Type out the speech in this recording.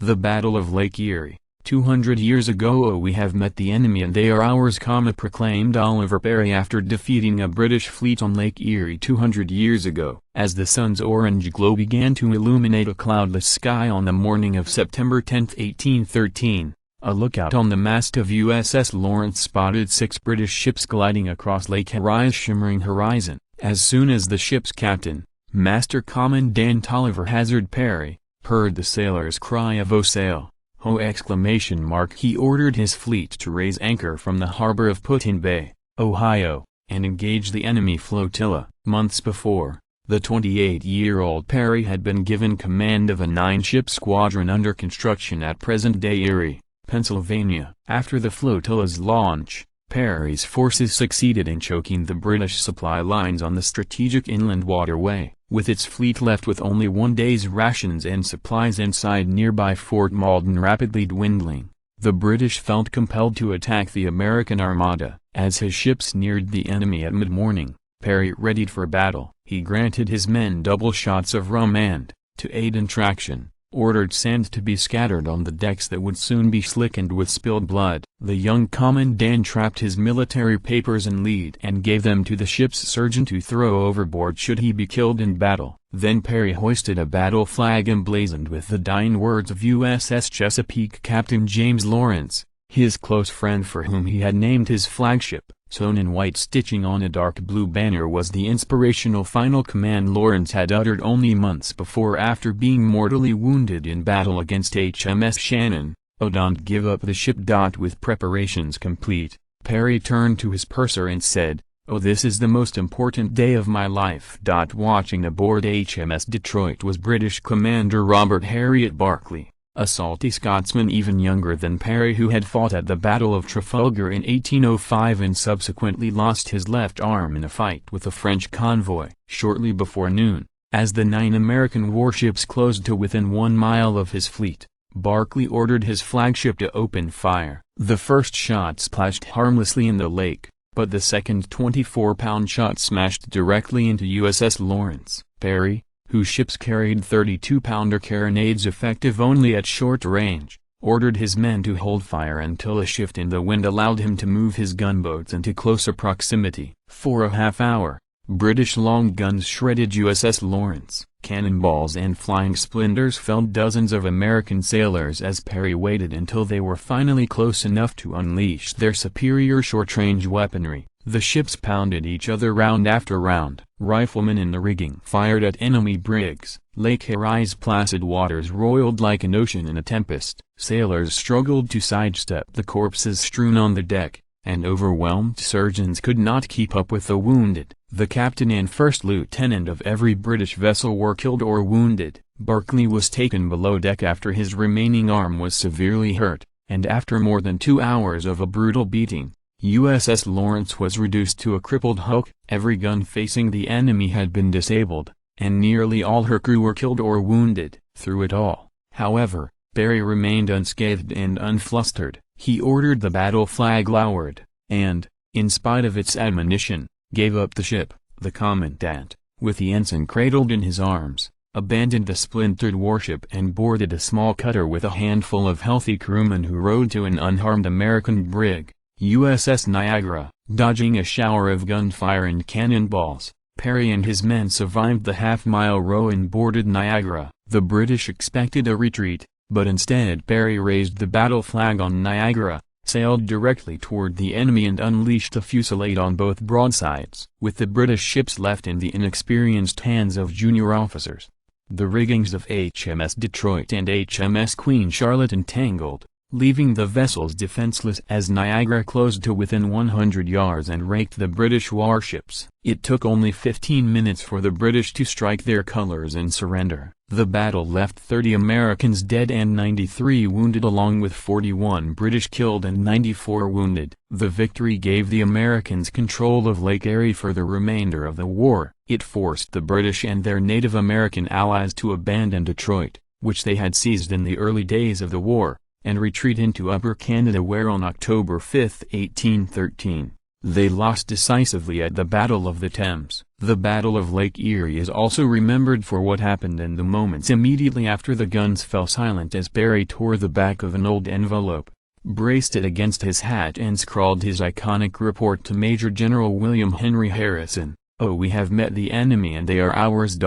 The Battle of Lake Erie. 200 years ago we have met the enemy and they are ours, proclaimed Oliver Perry after defeating a British fleet on Lake Erie 200 years ago. As the sun's orange glow began to illuminate a cloudless sky on the morning of September 10, 1813, a lookout on the mast of USS Lawrence spotted 6 British ships gliding across Lake Erie's shimmering horizon. As soon as the ship's captain, Master Commandant Oliver Hazard Perry, heard the sailors' cry of "Oh sail! Ho!" he ordered his fleet to raise anchor from the harbor of Put-in Bay, Ohio, and engage the enemy flotilla. Months before, the 28-year-old Perry had been given command of a 9-ship squadron under construction at present-day Erie, Pennsylvania. After the flotilla's launch, Perry's forces succeeded in choking the British supply lines on the strategic inland waterway. With its fleet left with only one day's rations and supplies inside nearby Fort Malden rapidly dwindling, the British felt compelled to attack the American armada. As his ships neared the enemy at mid-morning, Perry readied for battle. He granted his men double shots of rum and, to aid in traction, ordered sand to be scattered on the decks that would soon be slickened with spilled blood. The young commandant trapped his military papers in lead and gave them to the ship's surgeon to throw overboard should he be killed in battle. Then Perry hoisted a battle flag emblazoned with the dying words of USS Chesapeake Captain James Lawrence, his close friend for whom he had named his flagship. Sewn in white stitching on a dark blue banner was the inspirational final command Lawrence had uttered only months before after being mortally wounded in battle against HMS Shannon. "Oh, don't give up the ship." With preparations complete, Perry turned to his purser and said, "Oh, this is the most important day of my life." Watching aboard HMS Detroit was British Commander Robert Harriet Barclay, a salty Scotsman even younger than Perry who had fought at the Battle of Trafalgar in 1805 and subsequently lost his left arm in a fight with a French convoy. Shortly before noon, as the 9 American warships closed to within 1 mile of his fleet, Barclay ordered his flagship to open fire. The first shot splashed harmlessly in the lake, but the second 24-pound shot smashed directly into USS Lawrence. Perry, whose ships carried 32-pounder carronades effective only at short range, ordered his men to hold fire until a shift in the wind allowed him to move his gunboats into closer proximity. For a half hour, British long guns shredded USS Lawrence. Cannonballs and flying splinters felled dozens of American sailors as Perry waited until they were finally close enough to unleash their superior short-range weaponry. The ships pounded each other round after round. Riflemen in the rigging fired at enemy brigs. Lake Erie's placid waters roiled like an ocean in a tempest. Sailors struggled to sidestep the corpses strewn on the deck, and overwhelmed surgeons could not keep up with the wounded. The captain and first lieutenant of every British vessel were killed or wounded. Barclay was taken below deck after his remaining arm was severely hurt, and after more than 2 hours of a brutal beating, USS Lawrence was reduced to a crippled hulk. Every gun facing the enemy had been disabled, and nearly all her crew were killed or wounded. Through it all, however, Perry remained unscathed and unflustered. He ordered the battle flag lowered, and, in spite of its admonition, gave up the ship. The commandant, with the ensign cradled in his arms, abandoned the splintered warship and boarded a small cutter with a handful of healthy crewmen who rowed to an unharmed American brig, USS Niagara. Dodging a shower of gunfire and cannonballs, Perry and his men survived the half-mile row and boarded Niagara. The British expected a retreat, but instead Perry raised the battle flag on Niagara, sailed directly toward the enemy and unleashed a fusillade on both broadsides. With the British ships left in the inexperienced hands of junior officers, the riggings of HMS Detroit and HMS Queen Charlotte entangled, leaving the vessels defenseless as Niagara closed to within 100 yards and raked the British warships. It took only 15 minutes for the British to strike their colors and surrender. The battle left 30 Americans dead and 93 wounded along with 41 British killed and 94 wounded. The victory gave the Americans control of Lake Erie for the remainder of the war. It forced the British and their Native American allies to abandon Detroit, which they had seized in the early days of the war, and retreat into Upper Canada where on October 5, 1813, They lost decisively at the Battle of the Thames. The Battle of Lake Erie is also remembered for what happened in the moments immediately after the guns fell silent as Barry tore the back of an old envelope, braced it against his hat and scrawled his iconic report to Major General William Henry Harrison. "Oh, we have met the enemy and they are ours."